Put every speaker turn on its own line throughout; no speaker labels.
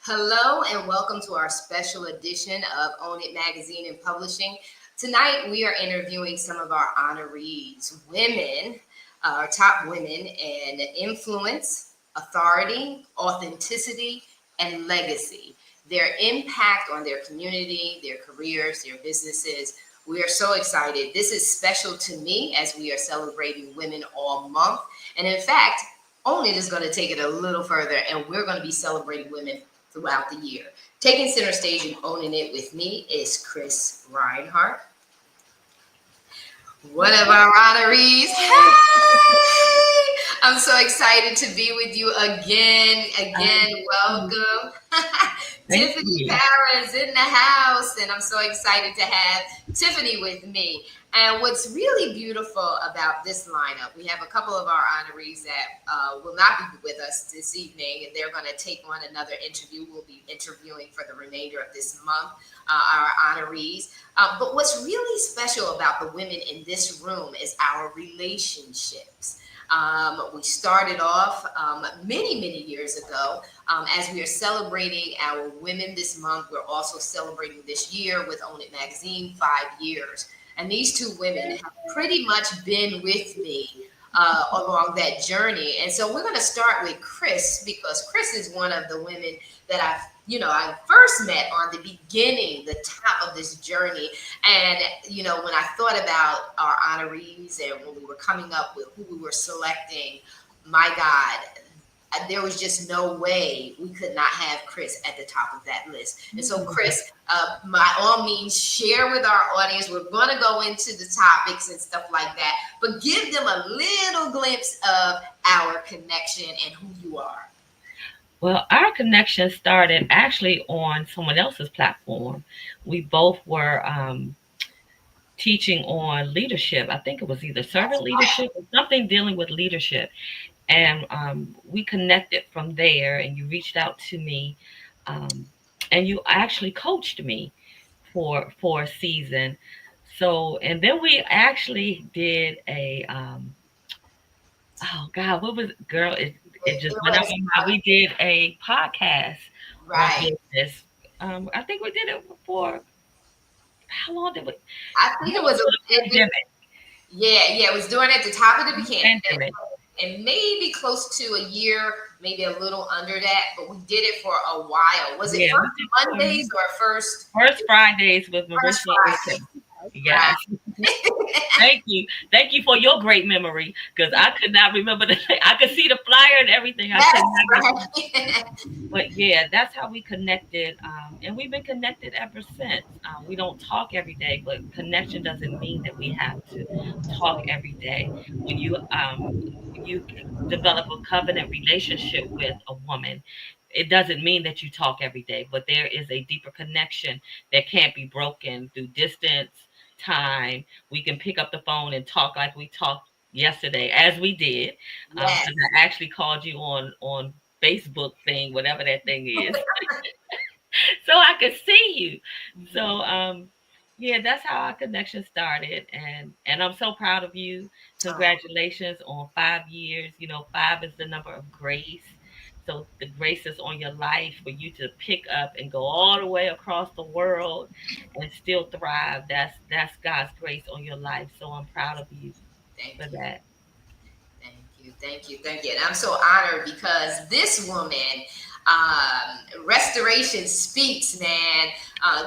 Hello and welcome to our special edition of Own It Magazine and Publishing. Tonight we are interviewing some of our honorees, women, our top women in influence, authority, authenticity, and legacy. Their impact on their community, their careers, their businesses. We are so excited. This is special to me as we are celebrating Women All Month. And in fact, Own It is going to take it a little further, and we're going to be celebrating women throughout the year. Taking center stage and owning it with me is Chris Reinhardt, one of our honorees. Hey! I'm so excited to be with you again. Welcome. Tiffany Power is in the house, and I'm so excited to have Tiffany with me. And what's really beautiful about this lineup, we have a couple of our honorees that will not be with us this evening, and they're going to take on another interview. We'll be interviewing for the remainder of this month, our honorees. But what's really special about the women in this room is our relationships. We started off many years ago. As we are celebrating our women this month, we're also celebrating this year with Own It Magazine, 5 years. And these two women have pretty much been with me along that journey. And so we're going to start with Chris, because Chris is one of the women that I first met on the beginning, the top of this journey. And, when I thought about our honorees and when we were coming up with who we were selecting, my God, there was just no way we could not have Chris at the top of that list. And so, Chris, by all means, share with our audience. We're going to go into the topics and stuff like that, but give them a little glimpse of our connection and who you are.
Well, our connection started actually on someone else's platform. We both were teaching on leadership. I think it was either servant leadership or something dealing with leadership. And we connected from there, and you reached out to me, and you actually coached me for a season. So, and then we actually did a oh God, what was it, girl? It just went out
was,
my mind. We did a podcast on
right.
business. I think we did it for how long did we?
I think it was
Pandemic.
it was during at the top of the
Pandemic.
and maybe close to a year, maybe a little under that, but we did it for a while. Was it first Mondays or first
Fridays with Marissa? Yes. Thank you for your great memory, because I could not remember I could see the flyer and everything. But yeah, that's how we connected, and we've been connected ever since. We don't talk every day, but connection doesn't mean that we have to talk every day. When you develop a covenant relationship with a woman, it doesn't mean that you talk every day, but there is a deeper connection that can't be broken through distance, time. We can pick up the phone and talk like we talked yesterday, as we did.
Yes.
I actually called you on Facebook thing, whatever that thing is, so I could see you. So yeah, that's how our connection started, and I'm so proud of you. Congratulations on 5 years. 5 is the number of grace. So the grace is on your life for you to pick up and go all the way across the world and still thrive. That's God's grace on your life. So I'm proud of you for that.
Thank you. And I'm so honored because this woman, Restoration Speaks, man.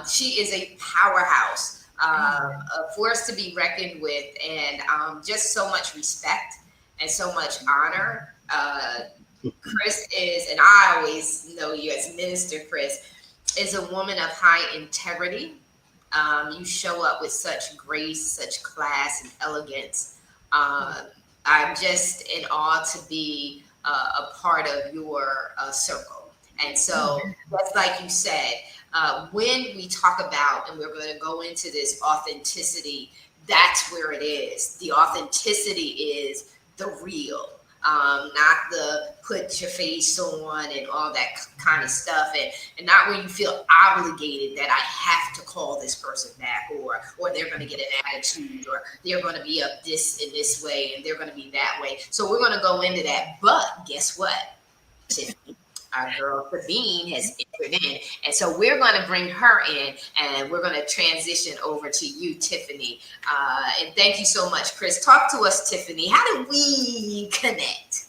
She is a powerhouse, a force to be reckoned with, and just so much respect and so much honor. Chris is, and I always know you as Minister Chris, is a woman of high integrity. You show up with such grace, such class, and elegance. I'm just in awe to be a part of your circle. And so, just like you said, when we talk about, and we're going to go into this authenticity, that's where it is. The authenticity is the real. Not the put your face on and all that kind of stuff, and not when you feel obligated that I have to call this person back, or they're going to get an attitude, or they're going to be up this in this way and they're going to be that way. So we're going to go into that. But guess what, Tiffany? our girl Sabine has entered in. And so we're going to bring her in and we're going to transition over to you, Tiffany. And thank you so much, Chris. Talk to us, Tiffany. How did we connect?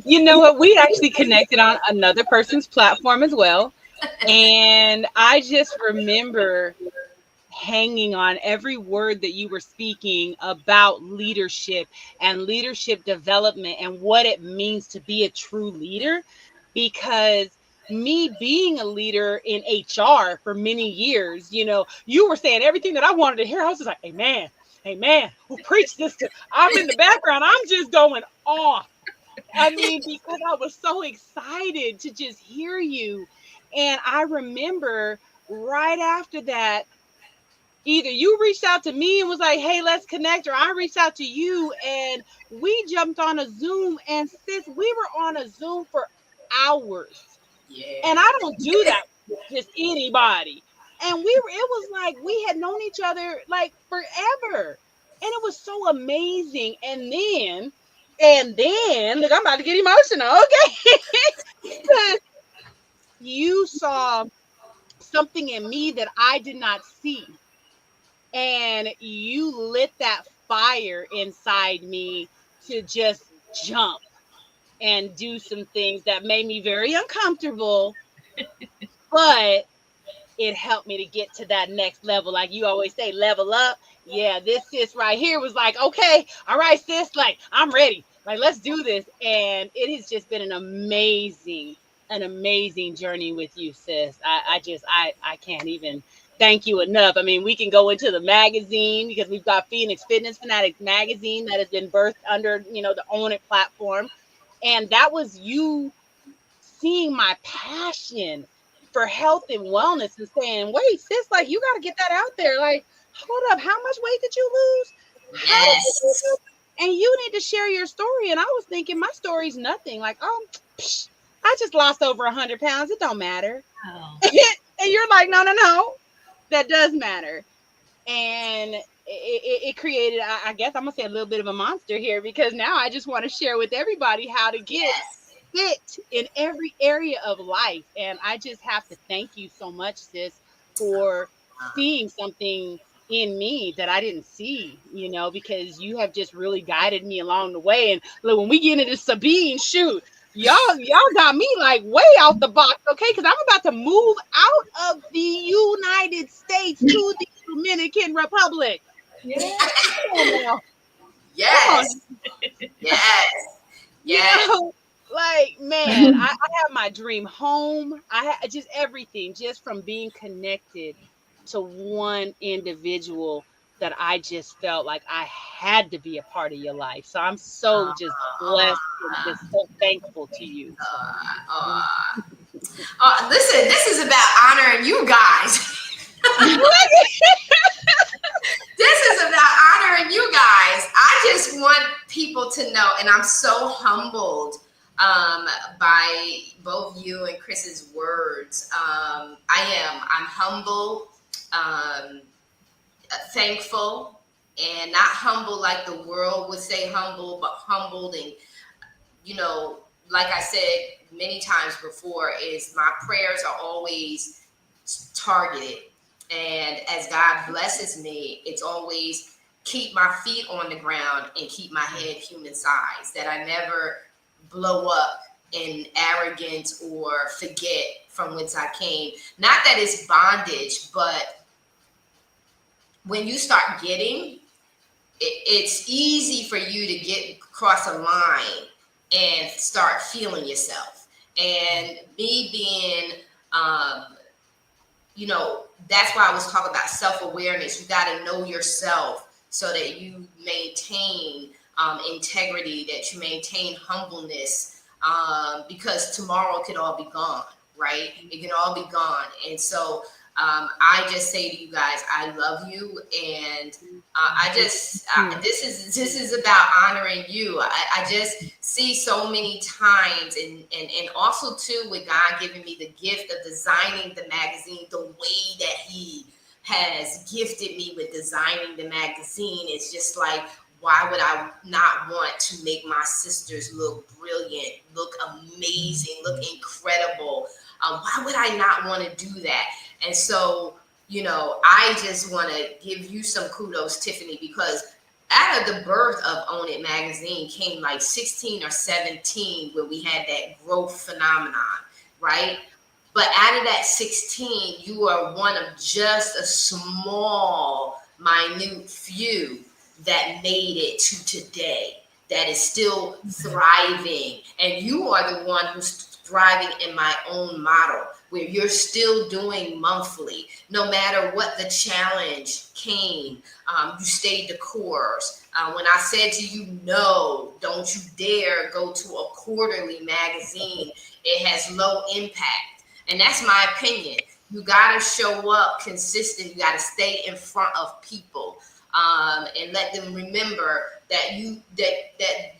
You know what? We actually connected on another person's platform as well. And I just remember hanging on every word that you were speaking about leadership and leadership development and what it means to be a true leader. Because me being a leader in HR for many years, you were saying everything that I wanted to hear. I was just like, amen, amen. Who preach this to? I'm in the background. I'm just going off. I mean, because I was so excited to just hear you. And I remember right after that, either you reached out to me and was like, hey, let's connect, or I reached out to you and we jumped on a Zoom. And sis, we were on a Zoom for hours. And
Yeah.
I don't do that with just anybody. And it was like we had known each other like forever. And it was so amazing. And then, look, I'm about to get emotional, okay? Because you saw something in me that I did not see. And you lit that fire inside me to just jump and do some things that made me very uncomfortable, but it helped me to get to that next level. Like you always say, level up. Yeah, this sis right here was like, okay, all right, sis, like I'm ready. Like, let's do this. And it has just been an amazing journey with you, sis. I can't even thank you enough. I mean, we can go into the magazine because we've got Phoenix Fitness Fanatics magazine that has been birthed under, the Own It platform. And that was you seeing my passion for health and wellness and saying, wait, sis, like you got to get that out there. Like, hold up, how much weight did you lose? How did you do
Yes.
this? And you need to share your story. And I was thinking, my story's nothing. Like, oh, psh, I just lost over 100 pounds. It don't matter.
Oh,
And you're like, no, no, no, that does matter. And it created, I guess I'm gonna say, a little bit of a monster here, because now I just want to share with everybody how to get
Yes.
fit in every area of life. And I just have to thank you so much, sis, for
Uh,
seeing something in me that I didn't see, because you have just really guided me along the way. And look, when we get into Sabine, shoot, y'all got me like way out the box, okay? Because I'm about to move out of the United States to the Dominican Republic.
yeah.
Come on now. Come on.
yes. Yes.
You
Yes.
know, like, man, I have my dream home. Just everything, just from being connected to one individual that I just felt like I had to be a part of your life. So I'm so just
Uh,
blessed and just so thankful to you.
uh, listen, this is about honoring you guys. This is about honoring you guys. I just want people to know, and I'm so humbled by both you and Chris's words. I'm humble, um, thankful, and not humble like the world would say humble, but humbled. And, you know, like I said many times before, is my prayers are always targeted. And as God blesses me, it's always keep my feet on the ground and keep my head human size, that I never blow up in arrogance or forget from whence I came. Not that it's bondage, but when you start getting, it's easy for you to get across a line and start feeling yourself. And me being, um, that's why I was talking about self-awareness. You got to know yourself so that you maintain integrity, that you maintain humbleness, because tomorrow could all be gone, right? It can all be gone. And so I just say to you guys, I love you. And this is about honoring you. I just see so many times, and also too, with God giving me the gift of designing the magazine, the way that He has gifted me with designing the magazine, it's just like, why would I not want to make my sisters look brilliant, look amazing, look incredible? Why would I not want to do that? And so, I just want to give you some kudos, Tiffany, because out of the birth of Own It magazine came like 16 or 17 where we had that growth phenomenon, right? But out of that 16, you are one of just a small, minute few that made it to today, that is still thriving. And you are the one who's thriving in my own model, where you're still doing monthly. No matter what the challenge came, you stayed the course. When I said to you, no, don't you dare go to a quarterly magazine, it has low impact. And that's my opinion. You got to show up consistent. You got to stay in front of people, and let them remember that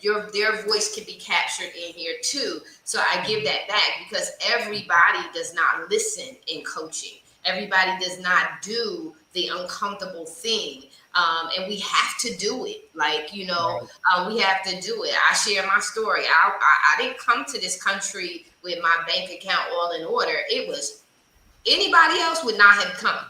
their voice can be captured in here too. So I give that back, because everybody does not listen in coaching. Everybody does not do the uncomfortable thing. And we have to do it. We have to do it. I share my story. I didn't come to this country with my bank account all in order. It was anybody else would not have come.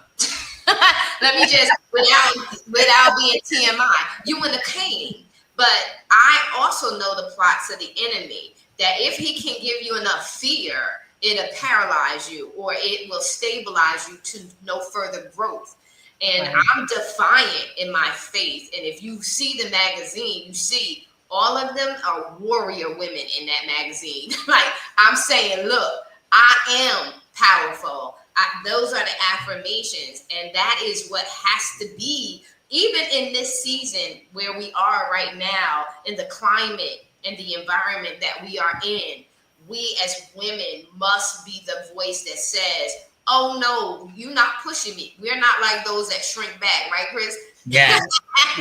Let me just, without being TMI, you wouldn't have came. But I also know the plots of the enemy, that if he can give you enough fear, it'll paralyze you, or it will stabilize you to no further growth. And right. I'm defiant in my faith. And if you see the magazine, you see all of them are warrior women in that magazine. Like, I'm saying, look, I am powerful. Those are the affirmations. And that is what has to be, even in this season where we are right now, in the climate and the environment that we are in. We as women must be the voice that says, oh no, you're not pushing me. We're not like those that shrink back, right, Chris?
Yeah.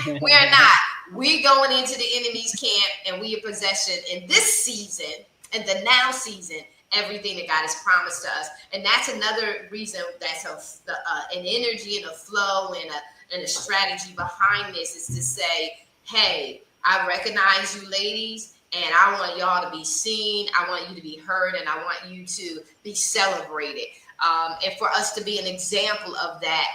We're not. We going into the enemy's camp, and we are possession in this season, and the now season, everything that God has promised to us. And that's another reason that's an energy and a flow and a strategy behind this, is to say, hey, I recognize you ladies, and I want y'all to be seen. I want you to be heard, and I want you to be celebrated. And for us to be an example of that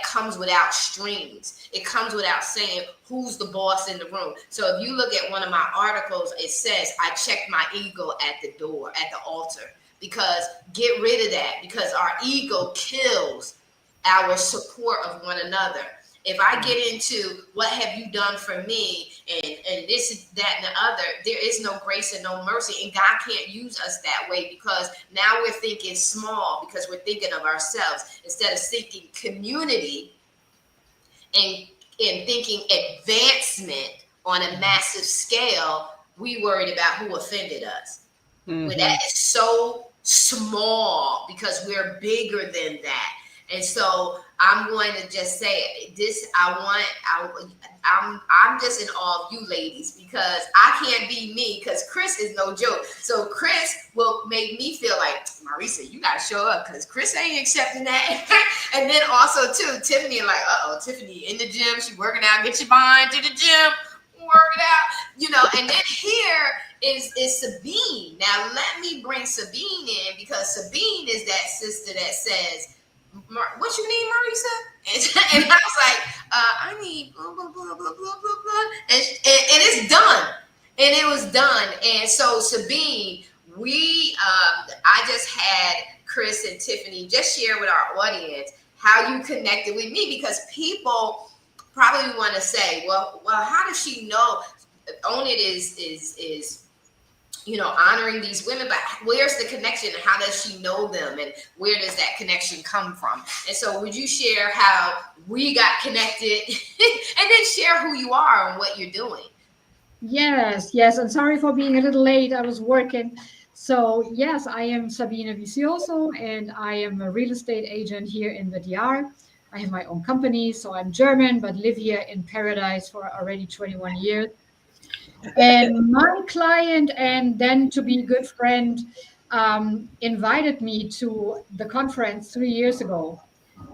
comes without strings. It comes without saying who's the boss in the room. So if you look at one of my articles, it says, I checked my ego at the door, at the altar, because get rid of that, because our ego kills our support of one another. If I get into what have you done for me, and this, that, and the other, there is no grace and no mercy. And God can't use us that way, because now we're thinking small, because we're thinking of ourselves instead of thinking community and thinking advancement on a massive scale. We worried about who offended us. Mm-hmm. But that is so small, because we're bigger than that. And so I'm going to just say this. I'm just in awe of you ladies, because I can't be me, because Chris is no joke. So Chris will make me feel like, Marisa, you got to show up, because Chris ain't accepting that. And then also too, Tiffany, like, Tiffany in the gym, she working out, get your behind to the gym, work it out, and then here is Sabine. Now let me bring Sabine in, because Sabine is that sister that says, what you need, Marisa? And I was like, I need blah, blah, blah, blah, blah, blah, blah. And it's done. And it was done. And so Sabine, I just had Chris and Tiffany just share with our audience how you connected with me, because people probably want to say, well, how does she know? Own It is honoring these women, but where's the connection, and how does she know them, and where does that connection come from? And so would you share how we got connected and then share who you are and what you're doing?
Yes. And sorry for being a little late. I was working. So yes, I am Sabine Vicioso, and I am a real estate agent here in the DR. I have my own company, so I'm German, but live here in paradise for already 21 years. And my client, and then to be a good friend, invited me to the conference 3 years ago.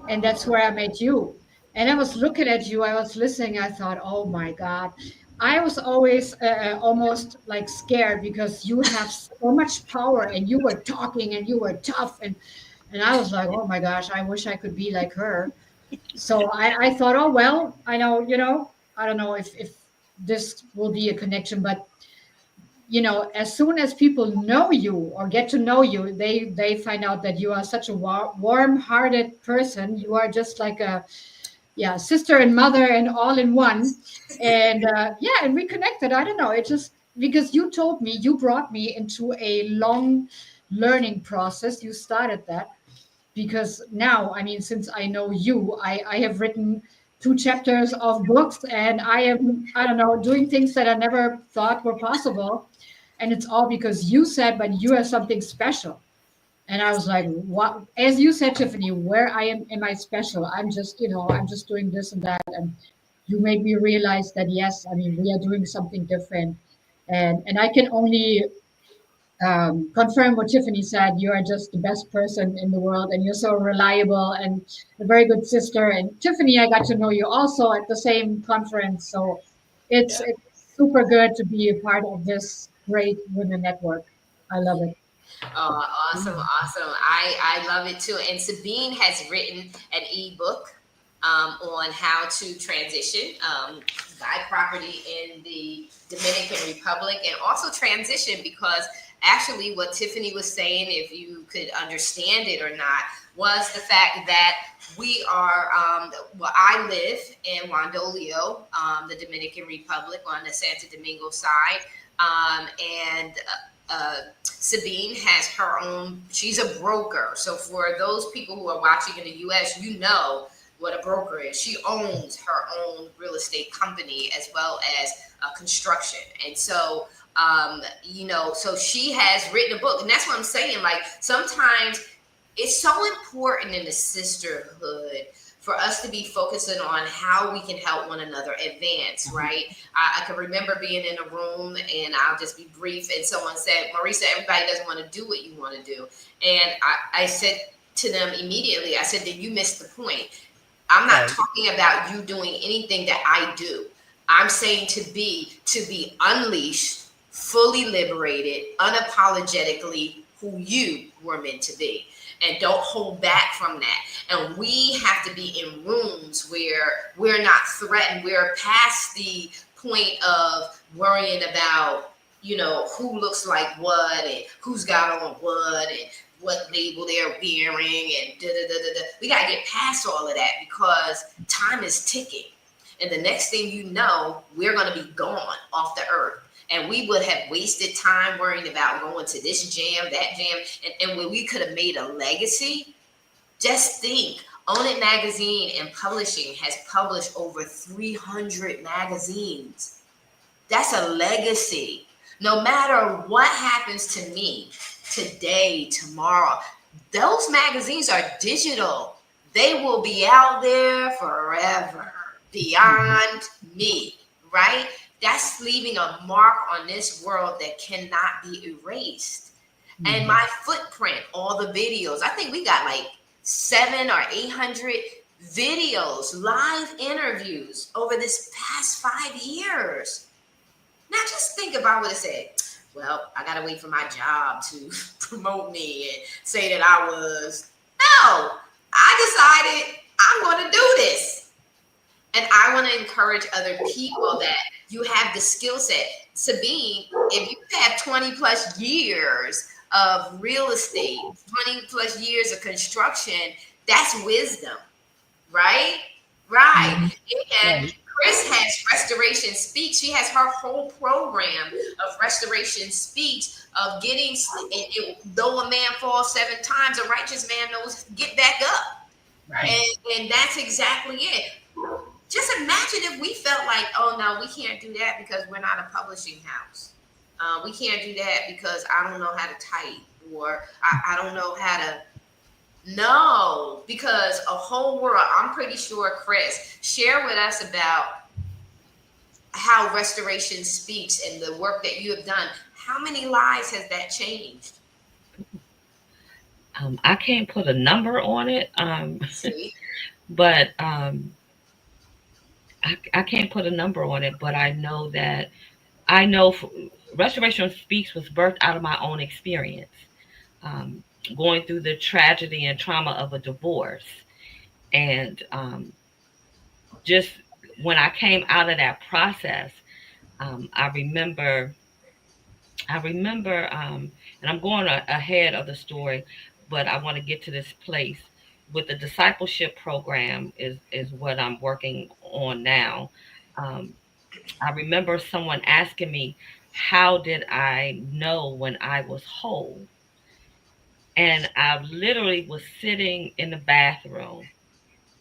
And that's where I met you. And I was looking at you, I was listening, I thought, oh my God, I was always almost like scared because you have so much power and you were talking and you were tough and I was like, oh my gosh, I wish I could be like her. So I thought, oh well, I know, I don't know if this will be a connection, but as soon as people know you or get to know you, they find out that you are such a warm-hearted person. You are just like a sister and mother and all in one. And and we connected. I don't know. It just because you told me, you brought me into a long learning process. You started that because now, I mean, since I know you, I have written 2 chapters of books and I am, I don't know, doing things that I never thought were possible. And it's all because you said, but you are something special. And I was like, what? As you said, Tiffany, where am I special? I'm just, I'm just doing this and that. And you made me realize that, yes, I mean, we are doing something different. And I can only confirm what Tiffany said. You are just the best person in the world, and you're so reliable and a very good sister. And Tiffany, I got to know you also at the same conference, so it's super good to be a part of this great women network. I love it.
Oh, awesome, awesome. I love it too. And Sabine has written an ebook on how to transition, buy property in the Dominican Republic, and also transition because actually what Tiffany was saying, if you could understand it or not, was the fact that we are, I live in Wandolio, the Dominican Republic on the Santo Domingo side. And Sabine has her own, she's a broker. So for those people who are watching in the US, you know what a broker is. She owns her own real estate company as well as construction. And so, so she has written a book. And that's what I'm saying. Like sometimes it's so important in the sisterhood for us to be focusing on how we can help one another advance, right? I can remember being in a room, and I'll just be brief, and someone said, Marisa, everybody doesn't want to do what you want to do. And I said to them immediately, I said, then you missed the point. I'm not talking about you doing anything that I do. I'm saying to be unleashed, fully liberated, unapologetically who you were meant to be. And don't hold back from that. And we have to be in rooms where we're not threatened. We're past the point of worrying about, who looks like what and who's got on what and what label they're wearing and da da da da da. We got to get past all of that because time is ticking. And the next thing you know, we're going to be gone off the earth. And we would have wasted time worrying about going to this jam, that jam, and when we could have made a legacy. Just think, Own It Magazine and Publishing has published over 300 magazines. That's a legacy. No matter what happens to me today, tomorrow, those magazines are digital. They will be out there forever, beyond me, right? That's leaving a mark on this world that cannot be erased. And my footprint, all the videos, I think we got like 700 or 800 videos, live interviews over this past 5 years. Now just think about what it said. Well, I got to wait for my job to promote me and say that I was. No, I decided I'm going to do this. And I want to encourage other people that you have the skill set. Sabine, if you have 20 plus years of real estate, 20 plus years of construction, that's wisdom, right? Right. And Chris has Restoration Speaks. She has her whole program of Restoration Speaks of getting, though a man falls 7 times, a righteous man knows get back up. Right. And that's exactly it. Just imagine if we felt like, oh no, we can't do that because we're not a publishing house. We can't do that because I don't know how to type or I don't know how to. No, because a whole world, I'm pretty sure, Chris, share with us about how Restoration Speaks and the work that you have done. How many lives has that changed?
I can't put a number on it, but I can't put a number on it, but I know that I know Restoration Speaks was birthed out of my own experience, um, going through the tragedy and trauma of a divorce. And just when I came out of that process, I remember and I'm going ahead of the story, but I want to get to this place with the discipleship program is what I'm working on now. Um, I remember someone asking me, how did I know when I was whole? And I literally was sitting in the bathroom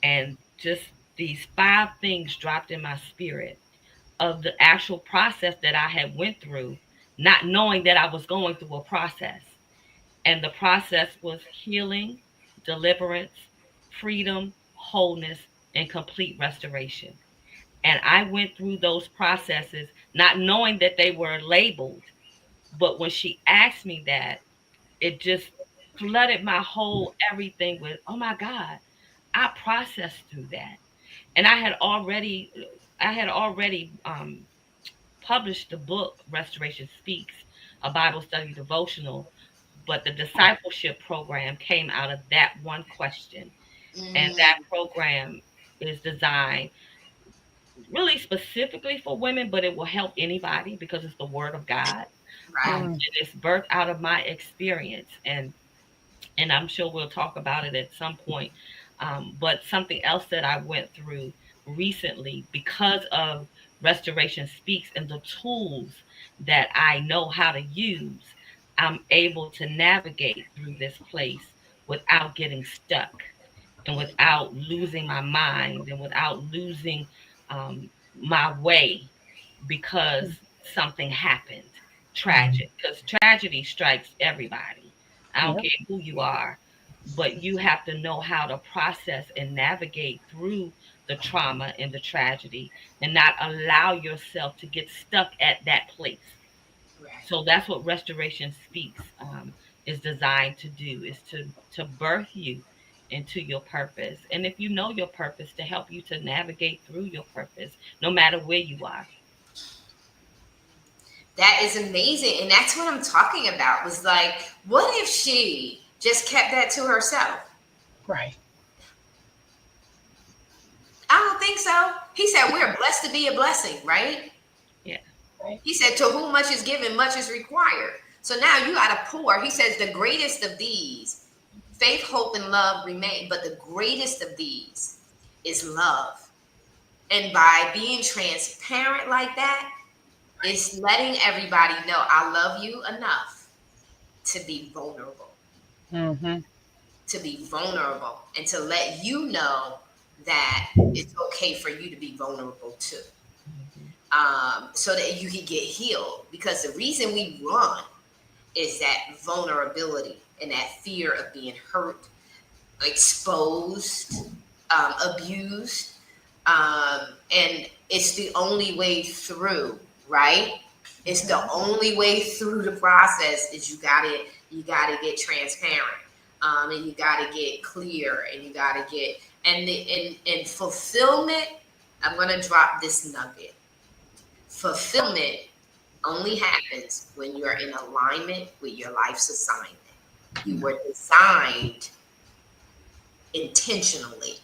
and just these five things dropped in my spirit of the actual process that I had went through, not knowing that I was going through a process. And the process was healing, deliverance, freedom, wholeness, and complete restoration. And I went through those processes not knowing that they were labeled. But when she asked me that, it just flooded my whole everything with, oh my God, I processed through that. And I had already published the book Restoration Speaks, a Bible study devotional, but the discipleship program came out of that one question. And that
Mm,
program is designed really specifically for women, but it will help anybody because it's the word of God.
right.
And it's birthed out of my experience. And I'm sure we'll talk about it at some point. But something else that I went through recently because of Restoration Speaks and the tools that I know how to use, I'm able to navigate through this place without getting stuck and without losing my mind and without losing my way because something happened tragic, because tragedy strikes everybody. I don't
Yep.
care who you are, but you have to know how to process and navigate through the trauma and the tragedy and not allow yourself to get stuck at that place.
Right.
So that's what Restoration Speaks is designed to do, is to birth you into your purpose. And if you know your purpose, to help you to navigate through your purpose no matter where you are.
That is amazing. And that's what I'm talking about. Was like, what if she just kept that to herself?
Right.
I don't think so. He said, we're blessed to be a blessing, right?
Yeah.
Right.
He said, to whom much is given, much is required. So now you got to pour. He says, the greatest of these, faith, hope, and love remain. But the greatest of these is love. And by being transparent like that, it's letting everybody know I love you enough to be vulnerable,
Mm-hmm.
and to let you know that it's okay for you to be vulnerable too.
Mhm.
So that you can get healed. Because the reason we run is that vulnerability and that fear of being hurt, exposed, abused. And it's the only way through, right? It's the only way through the process is you gotta get transparent. And you gotta get clear and you gotta get and fulfillment. I'm gonna drop this nugget. Fulfillment only happens when you're in alignment with your life's assignment. You were designed intentionally.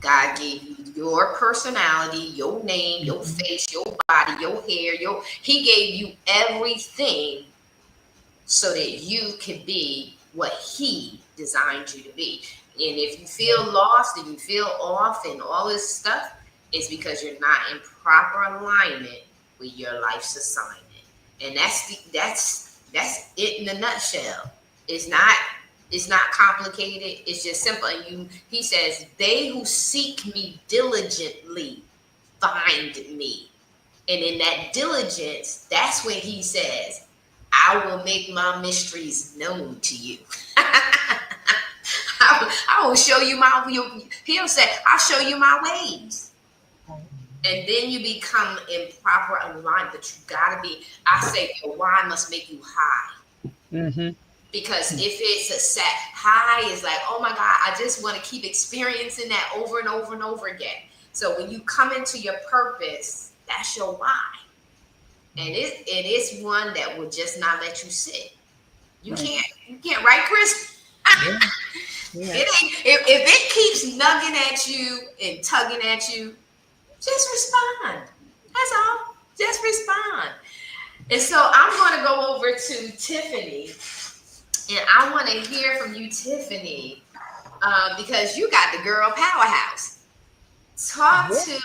God gave you your personality, your name, your face, your body, your hair, he gave you everything so that you can be what he designed you to be. And if you feel lost and you feel off and all this stuff, it's because you're not in proper alignment with your life's assignment. And that's it in a nutshell. It's not it's not complicated. It's just simple. And he says, they who seek me diligently find me. And in that diligence, that's when he says, I will make my mysteries known to you. I will show you he'll say, I'll show you my ways. And then you become in proper alignment. But you gotta be, I say your why must make you high.
Mm-hmm.
Because if it's a high is like, oh my God, I just want to keep experiencing that over and over and over again. So when you come into your purpose, that's your why. And it is one that will just not let you sit.
Right.
You can't, right, Chris?
Yeah. Yeah.
It ain't if it keeps nugging at you and tugging at you, just respond. That's all. Just respond. And so I'm going to go over to Tiffany, and I want to hear from you, Tiffany, because you got the girl powerhouse. Talk to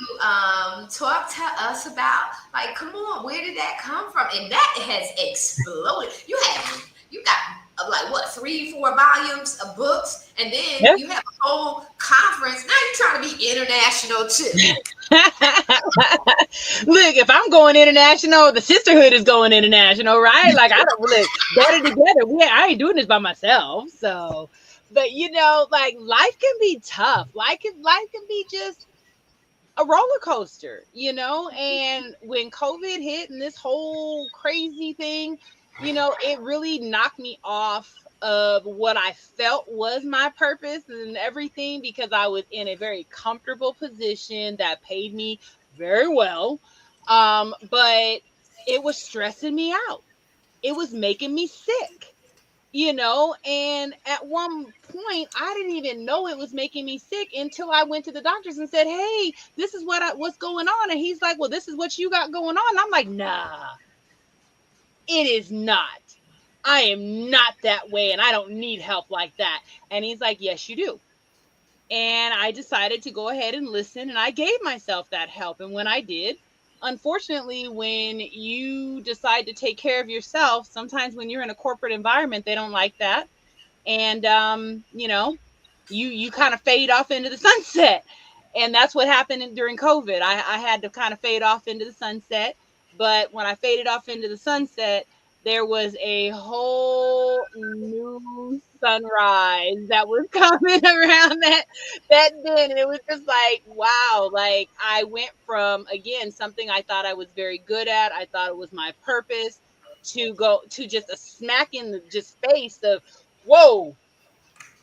us about, like, come on, where did that come from? And that has exploded. You got like what, 3, 4 volumes of books, and then
Yeah.
you have a whole conference. Now you're trying to be international too.
Look, if I'm going international, the sisterhood is going international, right? Like, I don't look better together. I ain't doing this by myself. So, but like, life can be tough. Life can be just a roller coaster, and when COVID hit and this whole crazy thing, it really knocked me off of what I felt was my purpose and everything, because I was in a very comfortable position that paid me very well. But it was stressing me out. It was making me sick, and at one point I didn't even know it was making me sick until I went to the doctors and said, hey, this is what's going on. And he's like, well, this is what you got going on. I'm like, nah, it is not. I am not that way, and I don't need help like that. And he's like, yes, you do. And I decided to go ahead and listen, and I gave myself that help. And when I did, unfortunately, when you decide to take care of yourself, sometimes when you're in a corporate environment, they don't like that. And you kind of fade off into the sunset. And that's what happened during COVID. I had to kind of fade off into the sunset. But when I faded off into the sunset, there was a whole new sunrise that was coming around that then. And it was just like, wow, like, I went from, again, something I thought I was very good at, I thought it was my purpose, to go to just a smack in the just face of, whoa,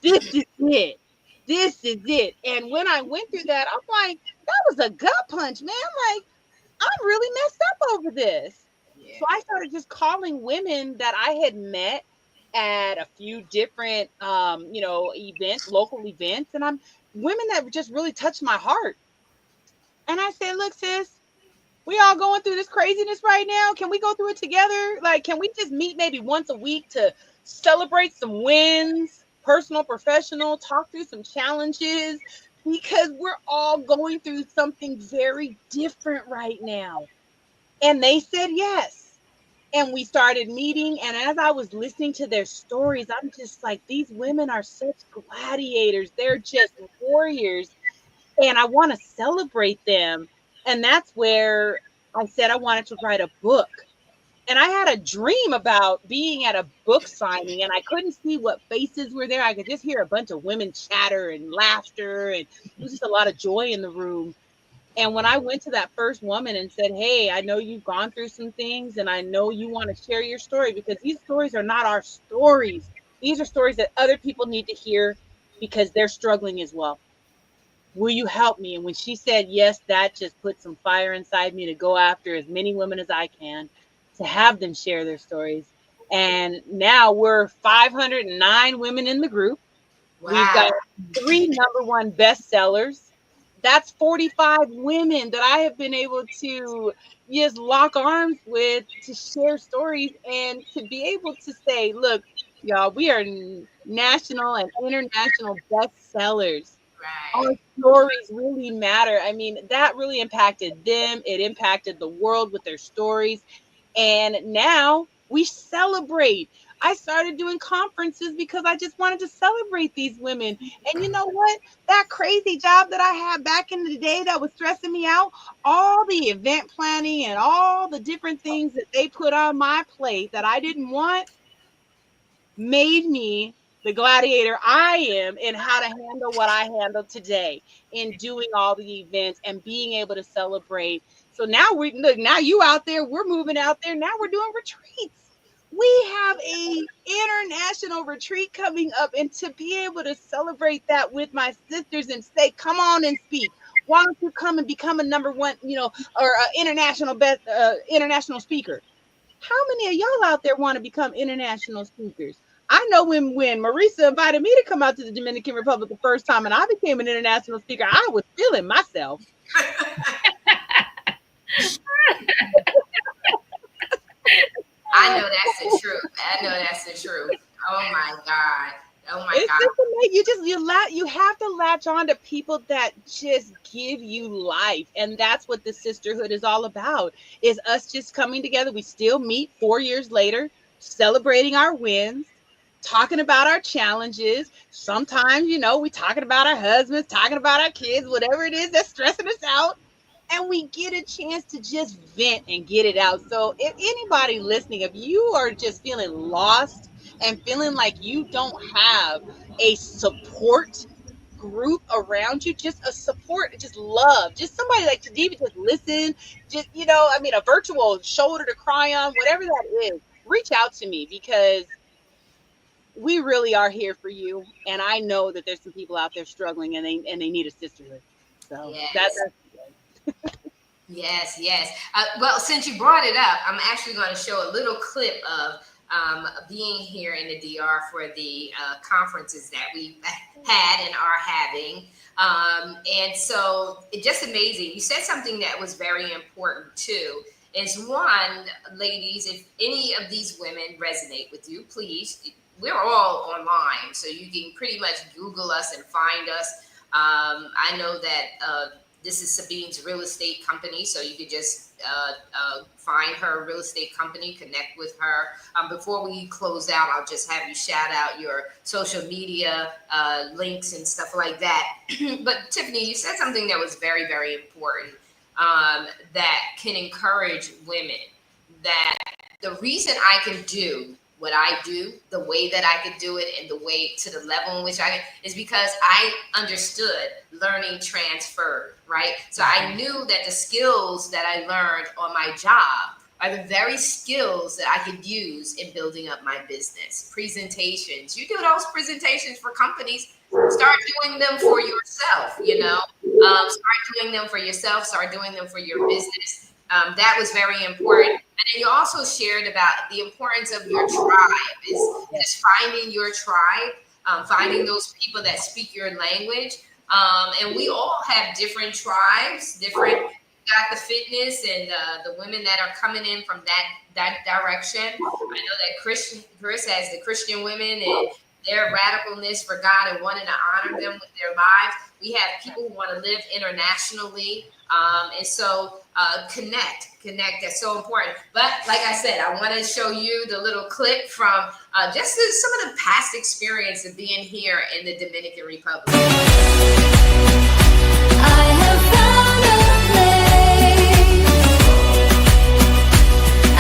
this is it. This is it. And when I went through that, I'm like, that was a gut punch, man. Like, I'm really messed up over this.
Yeah.
So I started just calling women that I had met at a few different events, local events, and I'm women that just really touched my heart. And I said, look, sis, we all going through this craziness right now. Can we go through it together? Like, can we just meet maybe once a week to celebrate some wins, personal, professional, talk through some challenges? Because we're all going through something very different right now. And they said yes. And we started meeting. And as I was listening to their stories, I'm just like, these women are such gladiators. They're just warriors, and I want to celebrate them. And that's where I said I wanted to write a book. And I had a dream about being at a book signing, and I couldn't see what faces were there. I could just hear a bunch of women chatter and laughter, and there was just a lot of joy in the room. And when I went to that first woman and said, hey, I know you've gone through some things, and I know you want to share your story, because these stories are not our stories. These are stories that other people need to hear because they're struggling as well. Will you help me? And when she said yes, that just put some fire inside me to go after as many women as I can, to have them share their stories. And now we're 509 women in the group. We've got
Wow.
3 number 1 bestsellers. That's 45 women that I have been able to just lock arms with, to share stories, and to be able to say, look, y'all, we are national and international bestsellers. Our
Right.
stories really matter. I mean, that really impacted them. It impacted the world with their stories. And now we celebrate. I started doing conferences because I just wanted to celebrate these women. And you know what? That crazy job that I had back in the day that was stressing me out, all the event planning and all the different things that they put on my plate that I didn't want, made me the gladiator I am in how to handle what I handle today, in doing all the events and being able to celebrate. So now we look, now you out there, we're moving out there. Now we're doing retreats. We have a international retreat coming up, and to be able to celebrate that with my sisters and say, come on and speak. Why don't you come and become a number one, or international speaker? How many of y'all out there want to become international speakers? I know when Marisa invited me to come out to the Dominican Republic the first time and I became an international speaker, I was feeling myself.
I know that's the truth. I know that's the truth. Oh my God. Oh my
It's
God.
just you have to latch on to people that just give you life, and that's what the sisterhood is all about. Is us just coming together. We still meet 4 years later, celebrating our wins, talking about our challenges. Sometimes, we talking about our husbands, talking about our kids, whatever it is that's stressing us out, and we get a chance to just vent and get it out. So if anybody listening, if you are just feeling lost and feeling like you don't have a support group around you, just a support, just love, just somebody like to even just listen, just, a virtual shoulder to cry on, whatever that is, reach out to me, because we really are here for you. And I know that there's some people out there struggling, and they need a sisterhood. So that's
Yes. Yes, yes. Well, since you brought it up, I'm actually going to show a little clip of being here in the DR for the conferences that we had and are having. And so it's just amazing. You said something that was very important too. Is one, ladies, if any of these women resonate with you, please, we're all online. So you can pretty much Google us and find us. I know that this is Sabine's real estate company, so you could just find her real estate company, connect with her. Before we close out, I'll just have you shout out your social media links and stuff like that. But Tiffany, you said something that was very, very important, that can encourage women, that the reason I can do what I do, the way that I could do it, and the way to the level in which I can, is because I understood learning transferred, right? So I knew that the skills that I learned on my job are the very skills that I could use in building up my business. Presentations, you do those presentations for companies, start doing them for yourself, start doing them for yourself, start doing them for your business. That was very important. And then you also shared about the importance of your tribe, is just finding your tribe, finding those people that speak your language. And we all have different tribes, got the fitness and the women that are coming in from that direction. I know that Chris has the Christian women and their radicalness for God and wanting to honor them with their lives. We have people who want to live internationally. And so connect. That's so important. But like I said, I want to show you the little clip from just some of the past experience of being here in the Dominican Republic.
I have found a place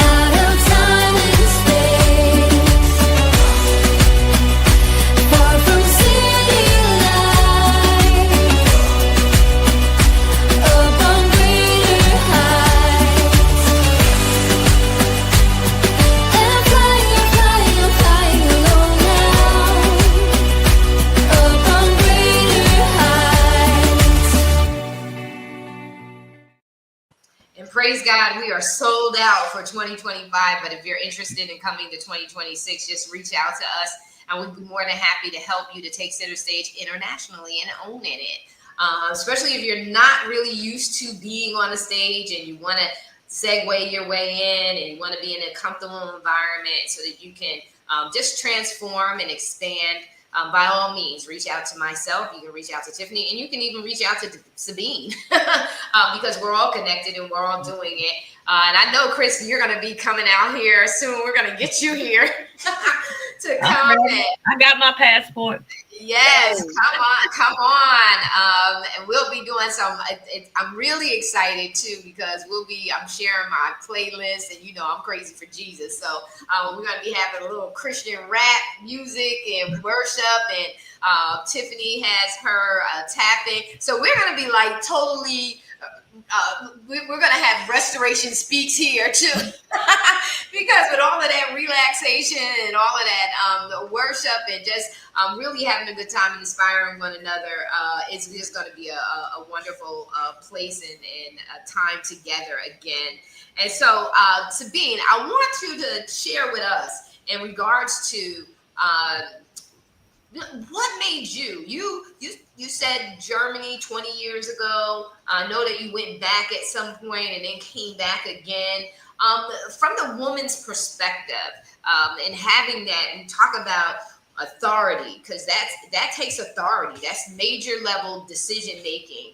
out of time and space, far from city lights, up on greener heights, and I'm flying alone now, up on greener heights.
And praise God, we are sold out for 2025. But if you're interested in coming to 2026, just reach out to us, and we'd be more than happy to help you to take center stage internationally and owning it. Especially if you're not really used to being on a stage and you want to segue your way in and you want to be in a comfortable environment so that you can just transform and expand. By all means, reach out to myself. You can reach out to Tiffany, and you can even reach out to Sabine because we're all connected and we're all doing it. And I know, Chris, you're going to be coming out here soon. We're going to get you here to come.
I got my passport.
Yes, come on. And we'll be doing some. I'm really excited too because I'm sharing my playlist, and I'm crazy for Jesus, so we're gonna be having a little Christian rap music and worship, and Tiffany has her tapping. So we're gonna be like totally we're going to have restoration speaks here too, because with all of that relaxation and all of that the worship and just really having a good time and inspiring one another, it's just going to be a wonderful place and a time together again. And so, Sabine, I want you to share with us in regards to what made you said Germany 20 years ago. I know that you went back at some point and then came back again. From the woman's perspective, and having that, and talk about authority, because that takes authority. That's major level decision making.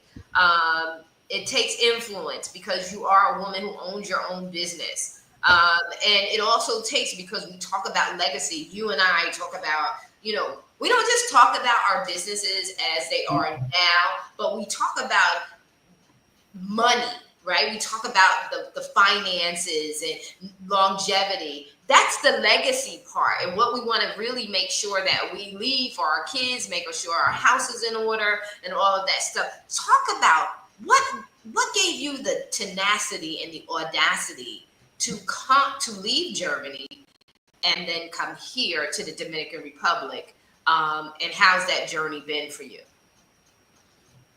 It takes influence because you are a woman who owns your own business. And it also takes, because we talk about legacy, you and I talk about, we don't just talk about our businesses as they are now, but we talk about money, right? We talk about the finances and longevity. That's the legacy part, and what we want to really make sure that we leave for our kids, making sure our house is in order and all of that stuff. Talk about what gave you the tenacity and the audacity to leave Germany and then come here to the Dominican Republic, and how's that journey been for you?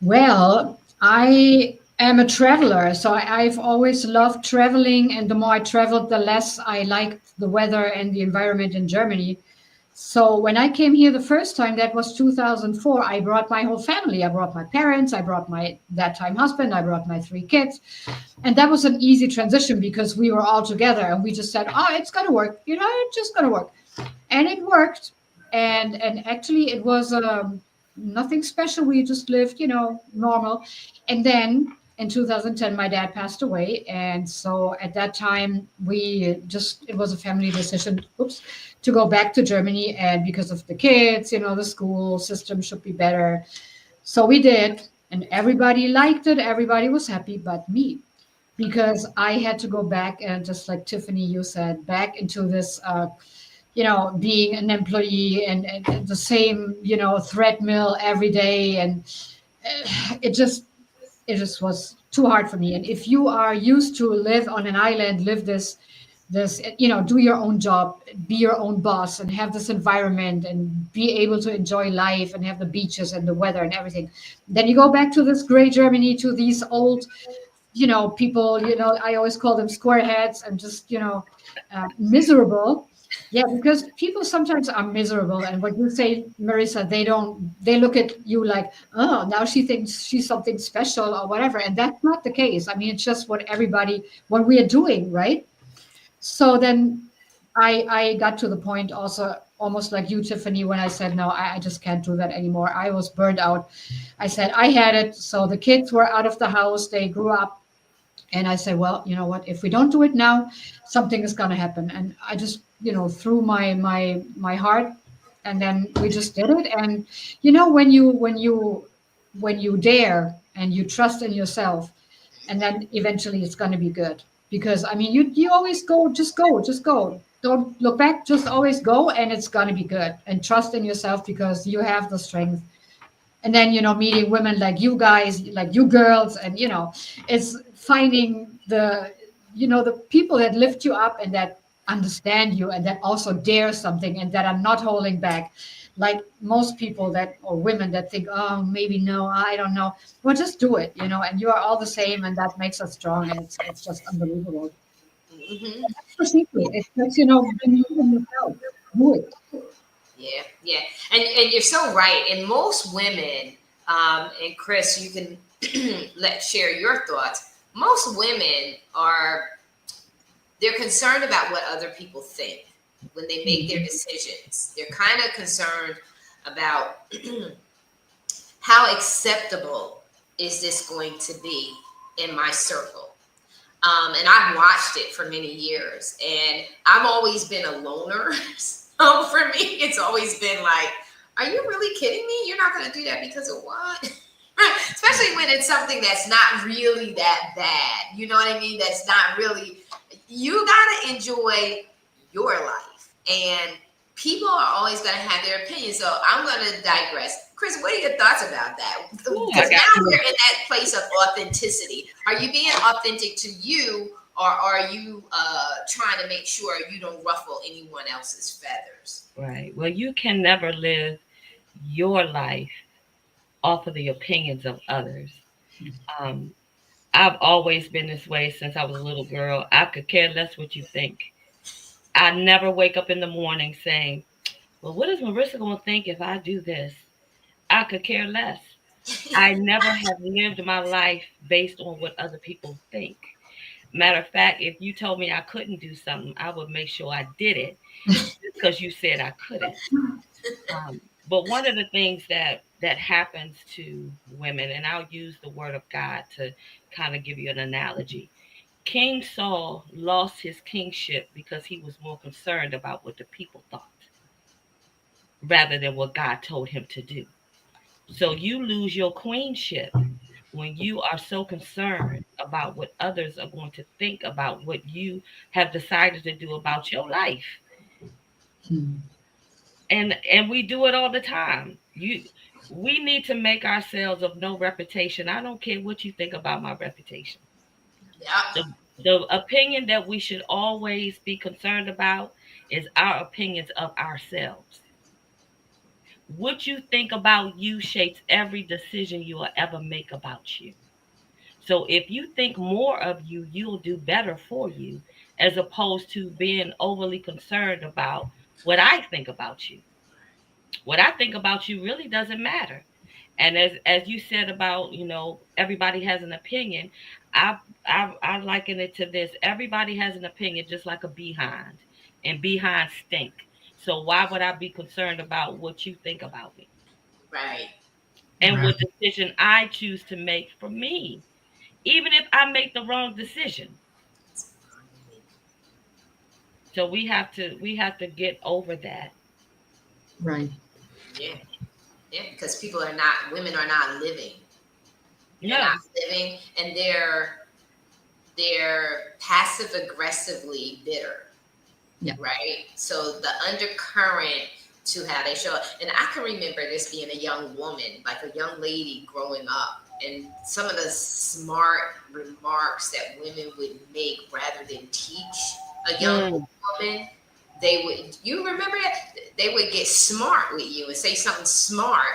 Well, I am a traveler, so I've always loved traveling, and the more I traveled, the less I liked the weather and the environment in Germany. So when I came here the first time, that was 2004, I brought my whole family. I brought my parents, I brought my that time husband, I brought my 3 kids. And that was an easy transition because we were all together and we just said, oh, it's going to work. It's just going to work. And it worked. And actually it was nothing special. We just lived, normal. And then in 2010, my dad passed away. And so at that time, it was a family decision, to go back to Germany. And because of the kids, the school system should be better. So we did. And everybody liked it. Everybody was happy, but me. Because I had to go back, and just like Tiffany, you said, back into this, being an employee and the same, treadmill every day. And it just was too hard for me. And if you are used to live on an island, live this, do your own job, be your own boss, and have this environment and be able to enjoy life and have the beaches and the weather and everything, then you go back to this gray Germany, to these old, people, I always call them squareheads, and just, miserable. Yeah, because people sometimes are miserable. And what you say, Marissa, they look at you like, oh, now she thinks she's something special or whatever. And that's not the case. I mean, it's just what we are doing, right? So then I got to the point also, almost like you, Tiffany, when I said, no, I just can't do that anymore. I was burned out. I said, I had it. So the kids were out of the house. They grew up. And I said, well, you know what? If we don't do it now, something is going to happen. And I just, threw my heart, and then we just did it. And when you dare and you trust in yourself, and then eventually it's going to be good. Because I mean, you always go, just go. Don't look back, just always go, and it's going to be good. And trust in yourself, because you have the strength. And then, meeting women like you guys, like you girls, and, it's finding the people that lift you up and that understand you and that also dare something and that are not holding back. Like most people or women that think, oh, maybe no, I don't know. Well, just do it, and you are all the same, and that makes us strong. And it's just unbelievable.
Mm-hmm.
That's the secret. It's just, believe in yourself. Do it.
Yeah. And you're so right. And most women, and Chris, you can share your thoughts. Most women they're concerned about what other people think when they make their decisions. They're kind of concerned about how acceptable is this going to be in my circle. And I've watched it for many years, and I've always been a loner. So for me, it's always been like, are you really kidding me? You're not going to do that because of what? Especially when it's something that's not really that bad. You know what I mean? That's not really, you got to enjoy your life. And people are always going to have their opinion. So I'm going to digress. Chris, what are your thoughts about that?
Ooh, I
Because
got
now
you.
we're in that place of authenticity. Are you being authentic to you, or are you trying to make sure you don't ruffle anyone else's feathers?
Right. Well, you can never live your life off of the opinions of others. Um, I've always been this way since I was a little girl. I could care less what you think. I never wake up in the morning saying, well, what is Marissa going to think if I do this? I could care less. I never have lived my life based on what other people think. Matter of fact, if you told me I couldn't do something, I would make sure I did it because you said I couldn't. But one of the things that happens to women, and I'll use the word of God to kind of give you an analogy. King Saul lost his kingship because he was more concerned about what the people thought rather than what God told him to do. So you lose your queenship when you are so concerned about what others are going to think about what you have decided to do about your life. And we do it all the time. We need to make ourselves of no reputation. I don't care what you think about my reputation.
Yeah.
The opinion that we should always be concerned about is our opinions of ourselves. What you think about you shapes every decision you will ever make about you. So if you think more of you, you'll do better for you, as opposed to being overly concerned about what I think about you. What I think about you really doesn't matter. And as you said about, everybody has an opinion. I liken it to this: everybody has an opinion, just like a behind, and behind stink. So why would I be concerned about what you think about me
Right.
and what decision I choose to make for me, even if I make the wrong decision? So we have to get over that.
Right.
Yeah. Yeah. Because women are not living. They're not
No.
living, and they're passive aggressively bitter.
Yeah.
Right? So the undercurrent to how they show up. And I can remember this being a young woman, like a young lady growing up, and some of the smart remarks that women would make rather than teach a young
Mm,
woman. You remember that? They would get smart with you and say something smart.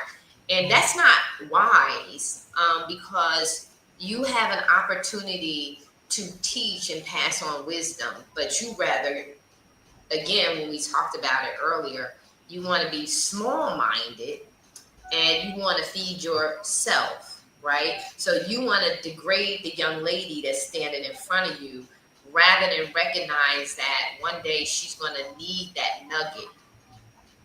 And that's not wise, because you have an opportunity to teach and pass on wisdom, but you rather, again, when we talked about it earlier, you want to be small minded and you want to feed yourself, right? So you want to degrade the young lady that's standing in front of you rather than recognize that one day she's going to need that nugget,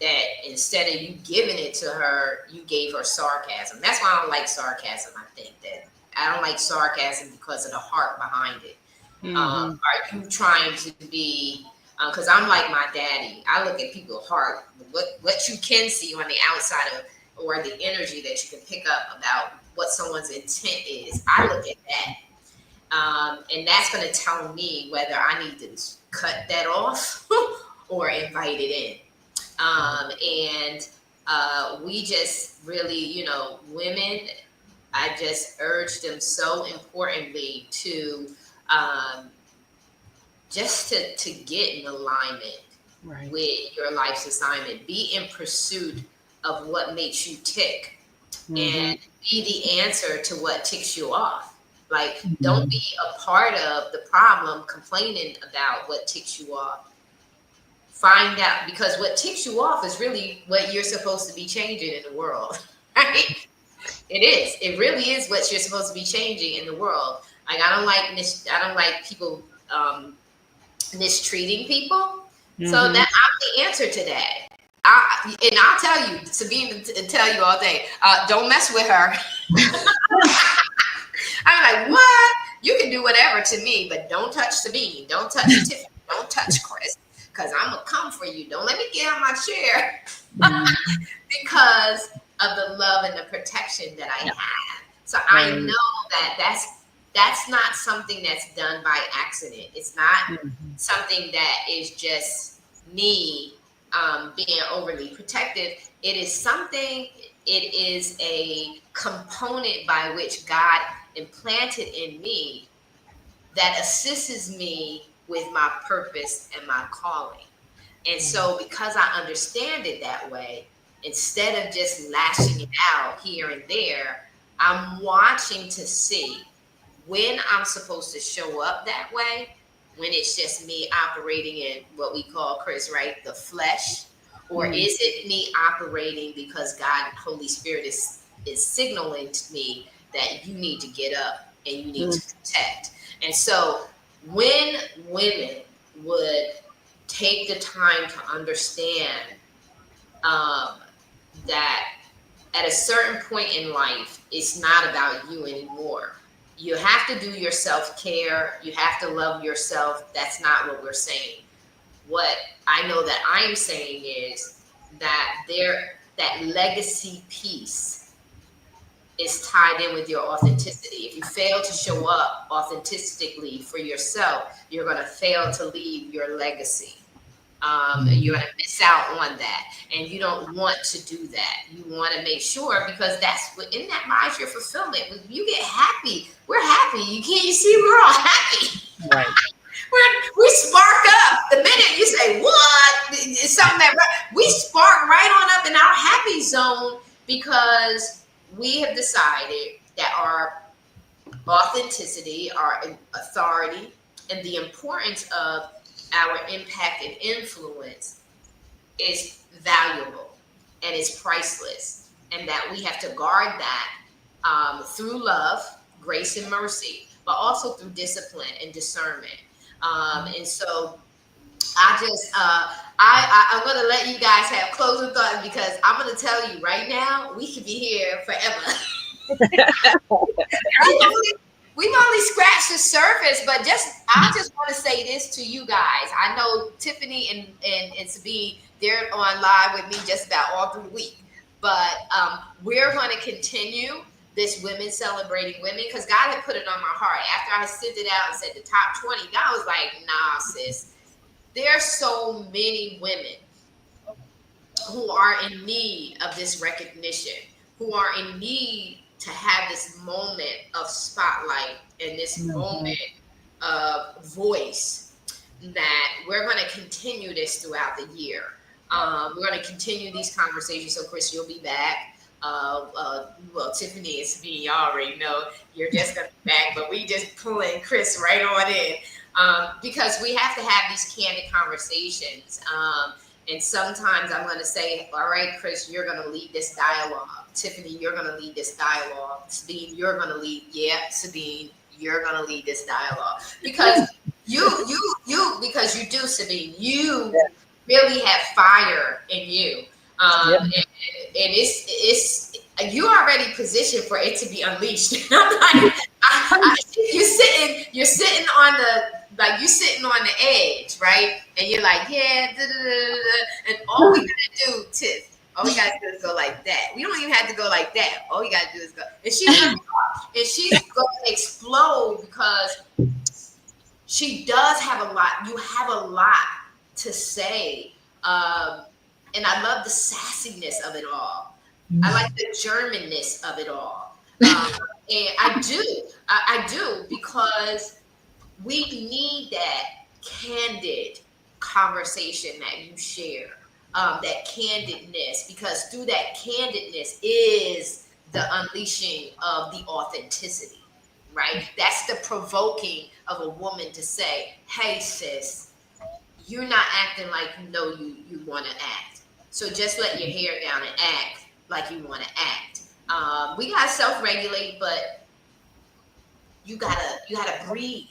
that instead of you giving it to her, you gave her sarcasm. That's why I don't like sarcasm. I think that I don't like sarcasm because of the heart behind it.
Mm-hmm.
Are you trying to be? Because I'm like my daddy. I look at people's heart, what you can see on the outside of, or the energy that you can pick up about what someone's intent is. I look at that, and that's going to tell me whether I need to cut that off or invite it in. And we just really, women. I just urge them so importantly to. Um, just to get in alignment
Right.
with your life's assignment. Be in pursuit of what makes you tick
Mm-hmm.
and be the answer to what ticks you off. Like, don't
Mhm.
be a part of the problem complaining about what ticks you off. Find out, because what ticks you off is really what you're supposed to be changing in the world, right? It is. It really is what you're supposed to be changing in the world. Like, I don't like people mistreating people. So
Mm-hmm.
that I'm the answer to that. And I'll tell you, Sabine, tell you all day, don't mess with her. I'm like, what? You can do whatever to me, but don't touch Sabine. Don't touch Tiffany. Don't touch Chris. Because I'm going to come for you. Don't let me get out my chair
Mhm.
because of the love and the protection that I
Yeah.
have. So I
Right.
know that that's not something that's done by accident. It's not
Mm-hmm.
something that is just me being overly protective. It is something, it is a component by which God implanted in me that assists me with my purpose and my calling. And so, because I understand it that way, instead of just lashing it out here and there, I'm watching to see when I'm supposed to show up that way, when it's just me operating in what we call, Chris, right, the flesh, or is it me operating because God, Holy Spirit is signaling to me that you need to get up and you need to protect. And so when women would take the time to understand that at a certain point in life, it's not about you anymore. You have to do your self-care. You have to love yourself. That's not what we're saying. What I know that I'm saying is that legacy piece is tied in with your authenticity. If you fail to show up authentically for yourself, you're going to fail to leave your legacy. You're going to miss out on that, and you don't want to do that. You want to make sure, because that's what in that lies your fulfillment. When you get happy, we're happy. You see, we're all happy.
Right.
We spark up the minute you say what, it's something that we spark right on up in our happy zone, because we have decided that our authenticity, our authority, and the importance of our impact and influence is valuable and is priceless, and that we have to guard that through love, grace, and mercy, but also through discipline and discernment. And so I'm going to let you guys have closing thoughts, because I'm going to tell you right now, we could be here forever. We've only scratched the surface, but I just want to say this to you guys. I know Tiffany and Sabine, they're on live with me just about all through the week, but we're going to continue this Women Celebrating Women, because God had put it on my heart. After I sent it out and said the top 20, God was like, nah, sis, there are so many women who are in need of this recognition, who are in need to have this moment of spotlight and this moment of voice, that we're going to continue this throughout the year. We're going to continue these conversations. So, Chris, you'll be back. Well, Tiffany and Sabine, y'all already know you're just going to be back, but we just pulling Chris right on in, because we have to have these candid conversations. And sometimes I'm going to say, all right, Chris, you're going to lead this dialogue. Tiffany, you're going to lead this dialogue. Sabine, you're going to lead. Yeah, Sabine, you're going to lead this dialogue. Because because you do, Sabine. You really have fire in you. And it's you already positioned for it to be unleashed. I'm like, you're sitting on the edge, right? And you're like, yeah, and all we gotta do, Tiff, all we gotta do is go like that. We don't even have to go like that. All we gotta do is go. And she's gonna explode, because she does have a lot. You have a lot to say. And I love the sassiness of it all. I like the Germanness of it all. And I do, because we need that candid conversation that you share, that candidness, because through that candidness is the unleashing of the authenticity, right? That's the provoking of a woman to say, hey, sis, you're not acting like you want to act. So just let your hair down and act like you want to act. We gotta self-regulate, but you gotta breathe.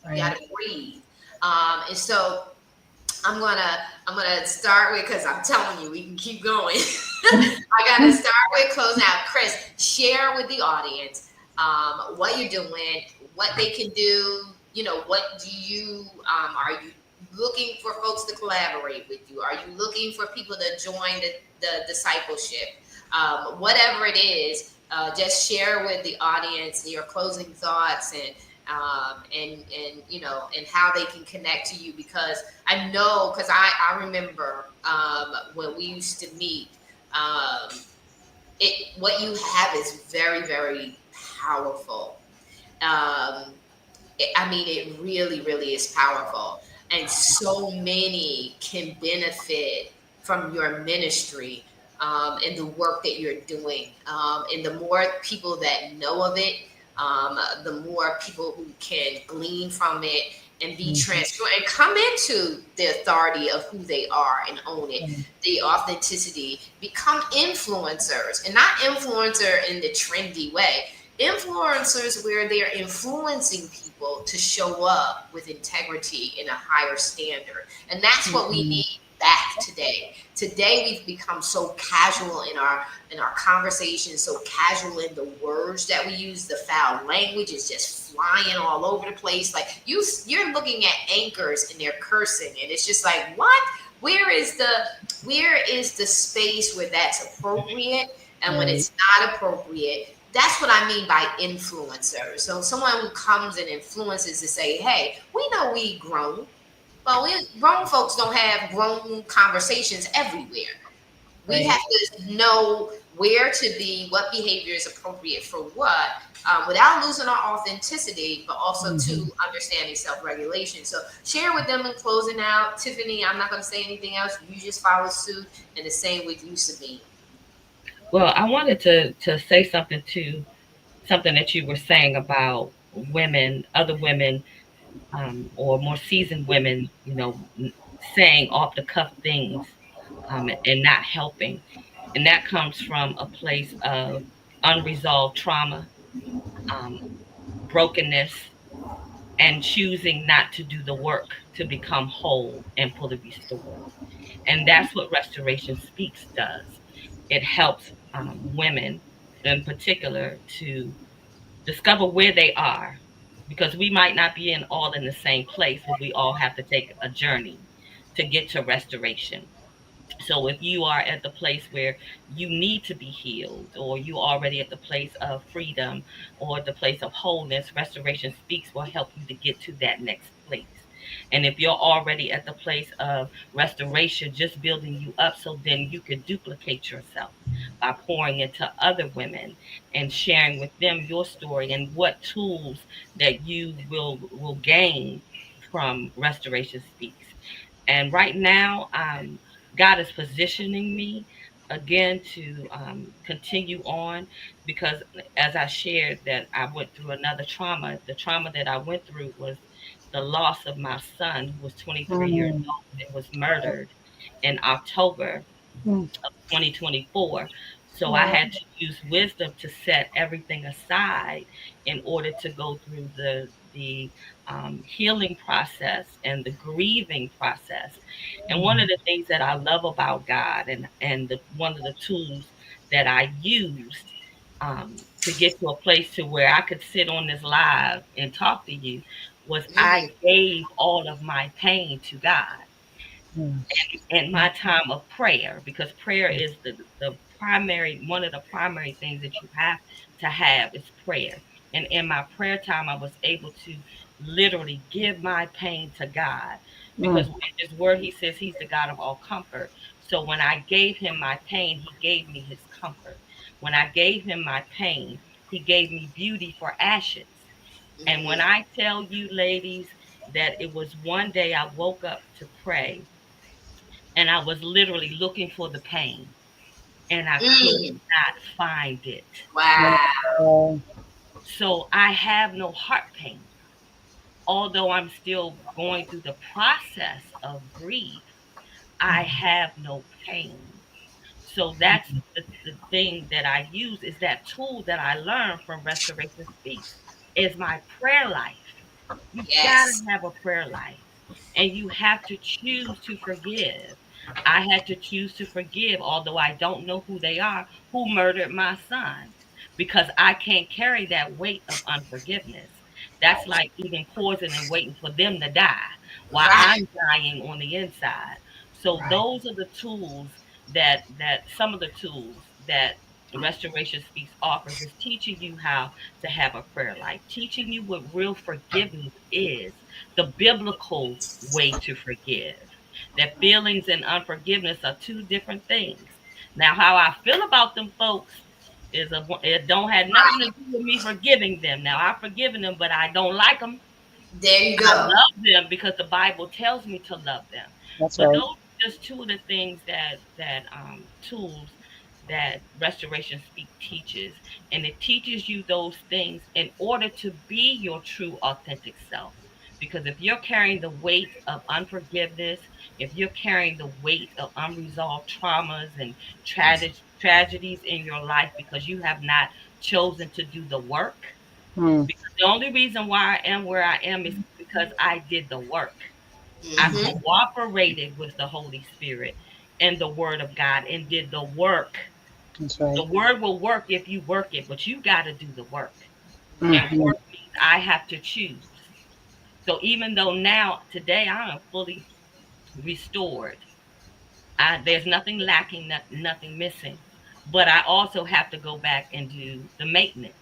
You gotta breathe. And so I'm gonna start with, because I'm telling you, we can keep going. I gotta start with closing out. Chris, share with the audience what you're doing, what they can do. What do you are you looking for folks to collaborate with you? Are you looking for people to join the discipleship? Whatever it is, just share with the audience your closing thoughts and how they can connect to you, because I know, because I remember when we used to meet, um, what you have is very, very powerful. Um, I mean, it really, really is powerful. And so many can benefit from your ministry, and the work that you're doing. And the more people that know of it, the more people who can glean from it and be transparent and come into the authority of who they are and own it, the authenticity, become influencers, and not influencer in the trendy way, influencers where they're influencing people to show up with integrity in a higher standard. And that's what we need back today. Today we've become so casual in our conversations, so casual in the words that we use. The foul language is just flying all over the place. Like you're looking at anchors and they're cursing, and it's just like, what? Where is the space where that's appropriate, and when it's not appropriate? That's what I mean by influencers. So someone who comes and influences to say, hey, we know we grown, but we grown folks don't have grown conversations everywhere. We have to know where to be, what behavior is appropriate for what, without losing our authenticity, but also to understanding self-regulation. So share with them in closing out. Tiffany, I'm not going to say anything else. You just follow suit, and the same with you, Sabine.
Well, I wanted to say something to something that you were saying about women, other women, or more seasoned women, saying off the cuff things, and not helping. And that comes from a place of unresolved trauma, um, brokenness, and choosing not to do the work to become whole and fully restored. And that's what Restoration Speaks does. It helps women in particular to discover where they are, because we might not be all in the same place, but we all have to take a journey to get to restoration. So if you are at the place where you need to be healed, or you already at the place of freedom or the place of wholeness, Restoration Speaks will help you to get to that next place. And if you're already at the place of restoration, just building you up so then you can duplicate yourself by pouring into other women and sharing with them your story and what tools that you will gain from Restoration Speaks. And right now, God is positioning me again to continue on, because as I shared that I went through another trauma. The trauma that I went through was the loss of my son, who was 23 years old and was murdered in October of 2024. So I had to use wisdom to set everything aside in order to go through the healing process and the grieving process. And one of the things that I love about God, and one of the tools that I used to get to a place to where I could sit on this live and talk to you, was I gave all of my pain to God in my time of prayer, because prayer is the primary, one of the primary things that you have to have is prayer. And in my prayer time, I was able to literally give my pain to God, because in his word, he says he's the God of all comfort. So when I gave him my pain, he gave me his comfort. When I gave him my pain, he gave me beauty for ashes. And when I tell you, ladies, that it was one day I woke up to pray, and I was literally looking for the pain, and I could
Mm.
not find it.
Wow.
So I have no heart pain, although I'm still going through the process of grief. I have no pain. So that's the thing that I use, is that tool that I learned from Restoration Speaks, is my prayer life. You gotta
Yes.
have a prayer life, and you have to choose to forgive. I had to choose to forgive, although I don't know who they are, who murdered my son, because I can't carry that weight of unforgiveness. That's like eating poison and waiting for them to die while
Right.
I'm dying on the inside. So those are the tools that some of the tools that Restoration Speaks offers, is teaching you how to have a prayer life, teaching you what real forgiveness is, the biblical way to forgive. That feelings and unforgiveness are two different things. Now, how I feel about them folks it don't have nothing to
Right.
do with me forgiving them. Now, I've forgiven them, but I don't like them.
There you
I
go.
love them because the Bible tells me to love them.
That's
But
right.
those are just two of the things that tools that Restoration Speak teaches, and it teaches you those things in order to be your true authentic self. Because if you're carrying the weight of unforgiveness, if you're carrying the weight of unresolved traumas and tragedies in your life because you have not chosen to do the work,
Hmm.
because the only reason why I am where I am is because I did the work. I
Hmm.
cooperated with the Holy Spirit and the Word of God and did the work.
That's
The
right.
Word will work if you work it, but you got to do the work. And
Hmm.
work means I have to choose. So even though now, today, I am fully restored, there's nothing lacking, nothing missing. But I also have to go back and do the maintenance,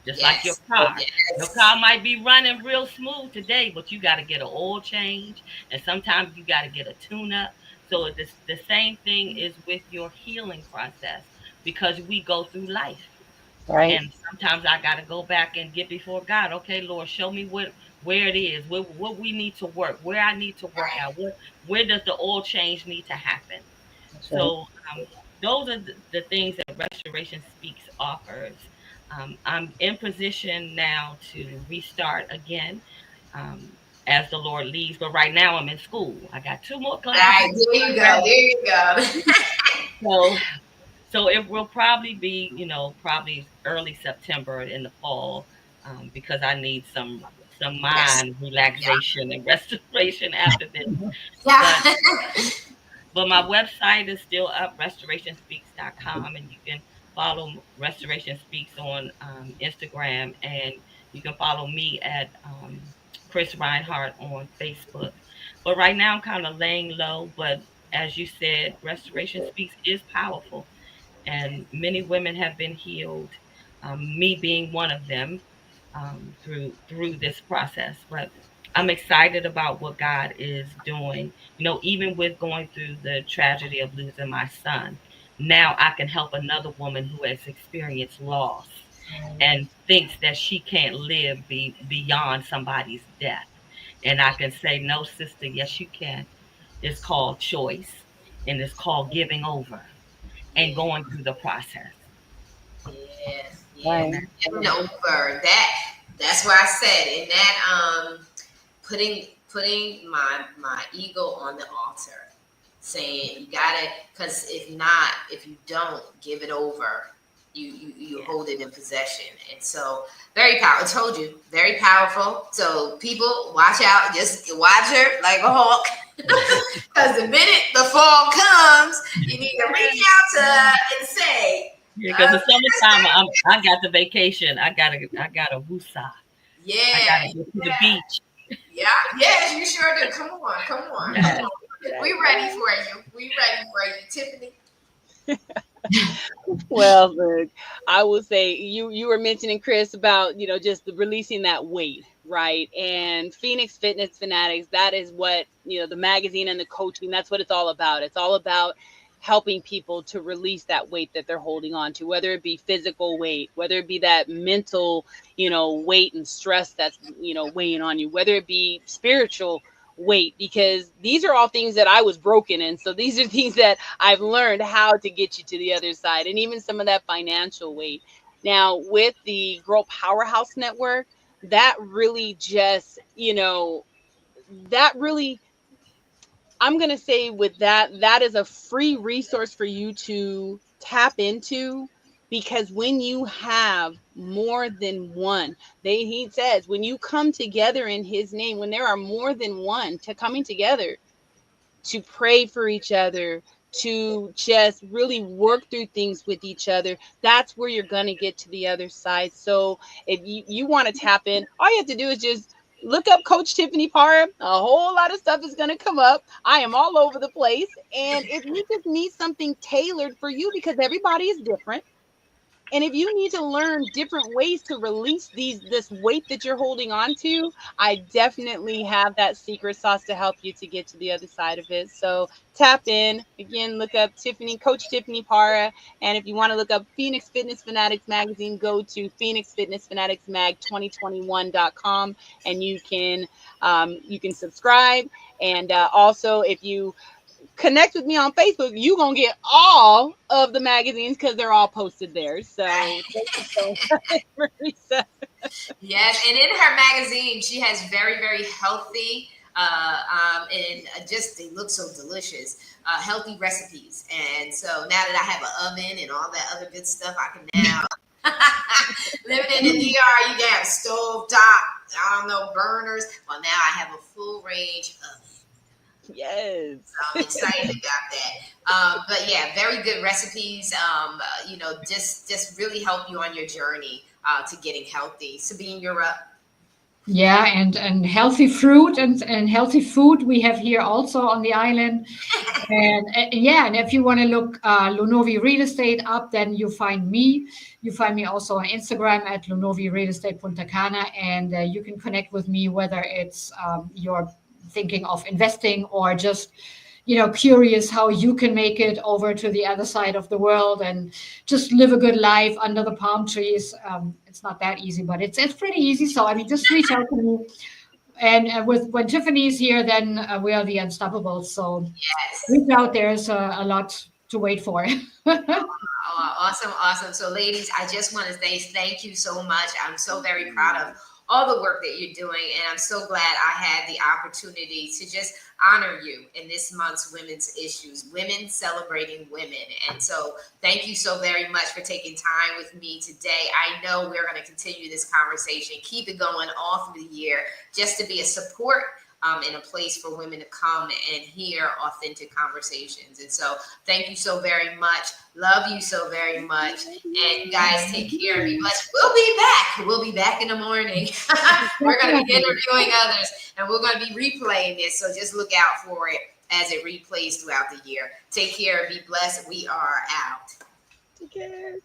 just like your
Yes.
car. Your
Yes.
car might be running real smooth today, but you got to get an oil change, and sometimes you got to get a tune-up. So the same thing is with your healing process because we go through life.
Right.
And sometimes I got to go back and get before God. Okay, Lord, show me where it is, what we need to work, where I need to work
Right.
out, where does the oil change need to happen.
That's right.
So those are the things that Restoration Speaks offers. I'm in position now to restart again um, as the Lord leads, but right now I'm in school. I got 2 more classes
Right.
before
There
I
you go.
graduate.
There you go.
So, so it will probably be, probably early September in the fall, because I need some
Yes.
mind
Yeah.
relaxation and restoration after this. But
Yeah.
But my website is still up, restorationspeaks.com, and you can follow Restoration Speaks on Instagram, and you can follow me at Chris Reinhardt on Facebook. But right now, I'm kind of laying low. But as you said, Restoration Speaks is powerful, and many women have been healed, me being one of them, through this process. But I'm excited about what God is doing. Even with going through the tragedy of losing my son, now I can help another woman who has experienced loss and thinks that she can't live beyond somebody's death. And I can say, no, sister, yes, you can. It's called choice, and it's called giving over and
Yeah.
going through the process.
Yes. Yeah.
Right.
Amen.
Giving over that. That's why I said in that putting my ego on the altar, saying you gotta, because if you don't give it over, you
Yes.
hold it in possession. And so very powerful. I told you, very powerful. So people, watch out. Just watch her like a hawk. Because the minute the fall comes, you need to reach out to her and say,
Yeah, because
uh,
the summertime, I got the vacation. I got a woosah. I
yeah,
gotta go to the beach.
yeah, yes, you sure do. Come on, come on, come
Yes,
on. We ready for you. We ready for you, Tiffany.
Well, look, I will say you were mentioning, Chris, about just releasing that weight, right? And Phoenix Fitness Fanatics, that is what the magazine and the coaching. That's what it's all about. It's all about helping people to release that weight that they're holding on to, whether it be physical weight, whether it be that mental weight and stress that's weighing on you, whether it be spiritual weight, because these are all things that I was broken in. So these are things that I've learned how to get you to the other side, and even some of that financial weight. Now, with the Girl Powerhouse Network, that really just, that really, I'm going to say with that is a free resource for you to tap into, because when you have more than one, he says, when you come together in his name, when there are more than one to coming together, to pray for each other, to just really work through things with each other. That's where you're going to get to the other side. So if you want to tap in, all you have to do is just look up Coach Tiffany Parr. A whole lot of stuff is going to come up. I am all over the place. And if you just need something tailored for you, because everybody is different, And if you need to learn different ways to release this weight that you're holding on to, I definitely have that secret sauce to help you to get to the other side of it. So tap in. Again, look up Coach Tiffany Para. And if you want to look up Phoenix Fitness Fanatics Magazine, go to Phoenix Fitness Fanatics Mag 2021.com, and you can subscribe. And also, if you connect with me on Facebook, you gonna get all of the magazines because they're all posted there. So thank you so much, Marisa.
Yes, and in her magazine, she has very, very healthy, and just they look so delicious, healthy recipes. And so now that I have an oven and all that other good stuff, I can now living in the DR. You can have stove top, I don't know, burners. Well, now I have a full range of.
Yes.
I'm excited about that. But yeah, very good recipes. Just really help you on your journey to getting healthy. Sabine, you're up.
Yeah, and healthy fruit and healthy food we have here also on the island. And yeah, and if you want to look Lunovi Real Estate up, then you find me. You find me also on Instagram at Lunovi Real Estate Punta Cana, and you can connect with me whether it's you're thinking of investing or just curious how you can make it over to the other side of the world and just live a good life under the palm trees. It's not that easy, but it's pretty easy. So I mean, just reach out to me. And with when Tiffany's here, then we are the unstoppables. So
Yes.
reach out. There's a lot to wait for.
Oh, awesome, awesome. So, ladies, I just want to say thank you so much. I'm so very proud of all the work that you're doing, and I'm so glad I had the opportunity to just honor you in this month's Women's Issues, Women Celebrating Women. And so, thank you so very much for taking time with me today. I know we're going to continue this conversation, keep it going all through the year, just to be a support in a place for women to come and hear authentic conversations. And so thank you so very much. Love you so very much. And you guys take care and be blessed. We'll be back. We'll be back in the morning. We're going to be interviewing others and we're going to be replaying this. So just look out for it as it replays throughout the year. Take care and be blessed. We are out.
Take care.